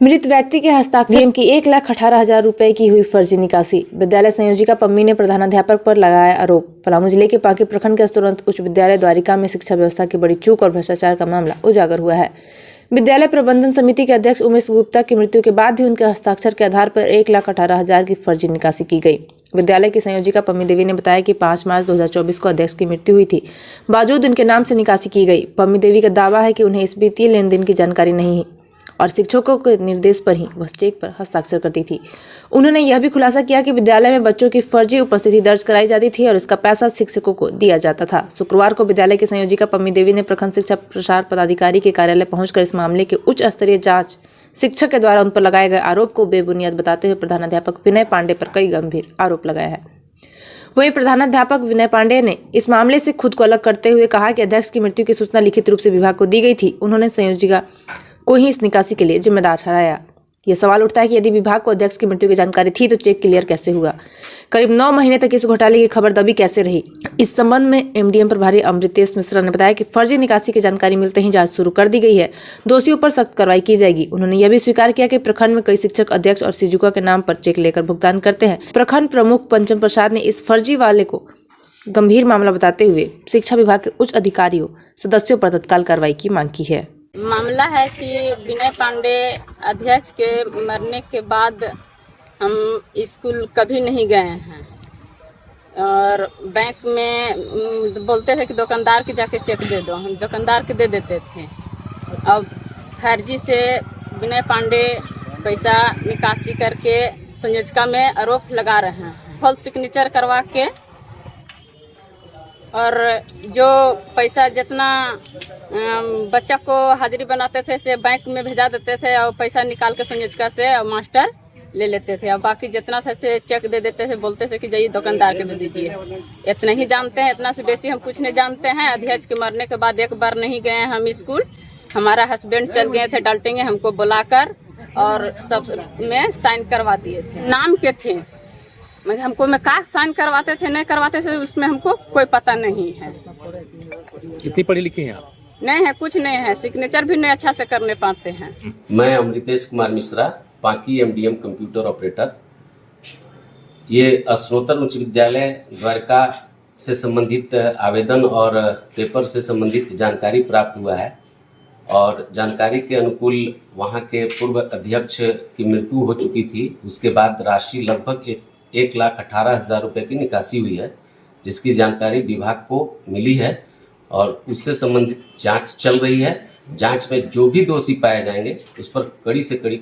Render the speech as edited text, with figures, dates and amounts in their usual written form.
मृत व्यक्ति के हस्ताक्षर की 1,18,000 रुपए की हुई फर्जी निकासी। विद्यालय संयोजिका पम्मी ने प्रधानाध्यापक पर लगाया आरोप। पलामू जिले के पांकी प्रखंड के स्तुरंत उच्च विद्यालय द्वारिका में शिक्षा व्यवस्था की बड़ी चूक और भ्रष्टाचार का मामला उजागर हुआ है। विद्यालय प्रबंधन समिति के अध्यक्ष उमेश गुप्ता की मृत्यु के बाद भी उनके हस्ताक्षर के आधार पर 1,18,000 की फर्जी निकासी की गई। विद्यालय की संयोजिका पम्मी देवी ने बताया कि 5 मार्च 2024 को अध्यक्ष की मृत्यु हुई थी, बावजूद उनके नाम से निकासी की गई। पम्मी देवी का दावा है कि उन्हें इस वित्तीय लेन देन की जानकारी नहीं है और शिक्षकों के निर्देश पर ही वह चेक पर हस्ताक्षर करती थी। उन्होंने यह भी खुलासा किया कि विद्यालय में बच्चों की फर्जी उपस्थिति दर्ज कराई जाती थी और इसका पैसा शिक्षकों को दिया जाता था। शुक्रवार को विद्यालय की संयोजिका पम्मी देवी ने प्रखंड शिक्षा प्रसार पदाधिकारी के कार्यालय पहुंचकर इस मामले के उच्च स्तरीय जांच शिक्षक के द्वारा उन पर लगाए गए आरोप को बेबुनियाद बताते हुए प्रधानाध्यापक विनय पांडे पर कई गंभीर आरोप लगाया है। वहीं प्रधानाध्यापक विनय पांडे ने इस मामले से खुद को अलग करते हुए कहा कि अध्यक्ष की मृत्यु की सूचना लिखित रूप से विभाग को दी गई थी। उन्होंने संयोजिका को ही इस निकासी के लिए जिम्मेदार ठहराया। यह सवाल उठता है कि यदि विभाग को अध्यक्ष की मृत्यु की जानकारी थी तो चेक क्लियर कैसे हुआ? करीब 9 महीने तक इस घोटाले की खबर दबी कैसे रही? इस संबंध में एमडीएम प्रभारी अमृतेश मिश्रा ने बताया कि फर्जी निकासी की जानकारी मिलते ही जांच शुरू कर दी गई है। दोषियों पर सख्त कार्रवाई की जाएगी। उन्होंने यह भी स्वीकार किया कि प्रखंड में कई शिक्षक अध्यक्ष और सिजुका के नाम पर चेक लेकर भुगतान करते हैं। प्रखंड प्रमुख पंचम प्रसाद ने इस फर्जी वाले को गंभीर मामला बताते हुए शिक्षा विभाग के उच्च अधिकारियों सदस्यों पर तत्काल कार्रवाई की मांग की है। मामला है कि विनय पांडे अध्यक्ष के मरने के बाद हम स्कूल कभी नहीं गए हैं और बैंक में बोलते थे कि दुकानदार के जाके चेक दे दो, हम दुकानदार के दे देते थे। अब फर्जी से विनय पांडे पैसा निकासी करके संयोजिका में आरोप लगा रहे हैं, फॉल्स सिग्नेचर करवा के, और जो पैसा जितना बच्चा को हाजिरी बनाते थे से बैंक में भेजा देते थे और पैसा निकाल के संयोजिका से और मास्टर ले लेते थे और बाकी जितना था से चेक दे देते थे, बोलते थे कि जाइए दुकानदार के दे दीजिए। इतना ही जानते हैं, इतना से बेसी हम कुछ नहीं जानते हैं। अध्यक्ष के मरने के बाद एक बार नहीं गए हम स्कूल। हमारा हस्बैंड चल गए थे डाल्टेंगे, हमको बुलाकर और सब में साइन करवा दिए थे। नाम के थे, मगर हमको में का साइन करवाते थे नहीं करवाते थे उसमें हमको कोई पता नहीं है। कितनी पढ़ी लिखी हैं आप? नहीं है, कुछ नहीं है, सिग्नेचर भी नहीं अच्छा से करने पाते हैं। मैं Amritesh Kumar Mishra, Panki MDM computer operator. ये स्नोतन उच्च विद्यालय द्वारका से संबंधित आवेदन और पेपर से संबंधित जानकारी प्राप्त हुआ है और जानकारी के अनुकूल वहाँ के पूर्व अध्यक्ष की मृत्यु हो चुकी थी। उसके बाद राशि लगभग 1,18,000 रुपये की निकासी हुई है, जिसकी जानकारी विभाग को मिली है और उससे संबंधित जांच चल रही है। जांच में जो भी दोषी पाए जाएंगे उस पर कड़ी से कड़ी